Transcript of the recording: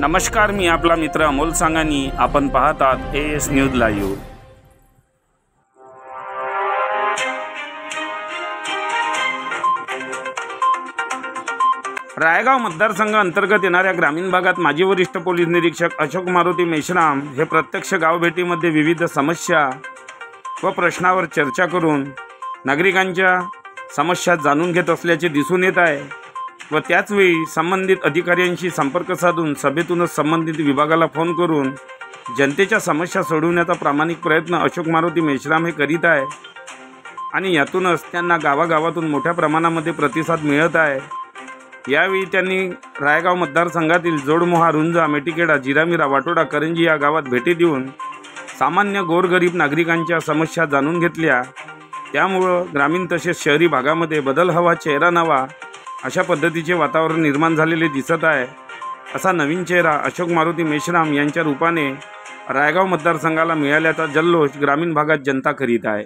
नमस्कार, मी आपला मित्र अमोल सांगानी. आपण पाहतात AS न्यूज लाईव्ह. रायगाव मतदारसंघ अंतर्गत येणाऱ्या ग्रामीण भागात माजी वरिष्ठ पोलीस निरीक्षक अशोक मारुती मेश्राम हे प्रत्यक्ष गावभेटीमध्ये विविध समस्या व प्रश्नावर चर्चा करून नागरिकांच्या समस्या जाणून घेत असल्याचे दिसून येत आहे व त्याचवेळी संबंधित अधिकाऱ्यांशी संपर्क साधून सभेतूनच संबंधित विभागाला फोन करून जनतेच्या समस्या सोडवण्याचा प्रामाणिक प्रयत्न अशोक मारुती मेश्राम हे करीत आहे आणि यातूनच त्यांना गावागावातून मोठ्या प्रमाणामध्ये प्रतिसाद मिळत आहे. यावेळी त्यांनी रायगाव मतदारसंघातील जोडमोहा, रुंजा, मेटीखेडा, जिरामिरा, वाटोडा, करंजी या गावात भेटी देऊन सामान्य गोरगरीब नागरिकांच्या समस्या जाणून घेतल्या. त्यामुळं ग्रामीण तसेच शहरी भागामध्ये बदल हवा, चेहरा नवा अशा पद्धतीचे वातावरण निर्माण झालेले दिसत आहे. असा नवीन चेहरा अशोक मारुती मेश्राम यांच्या रूपाने रायगाव मतदारसंघाला मिळाल्याचा जल्लोष ग्रामीण भागात जनता करीत आहे.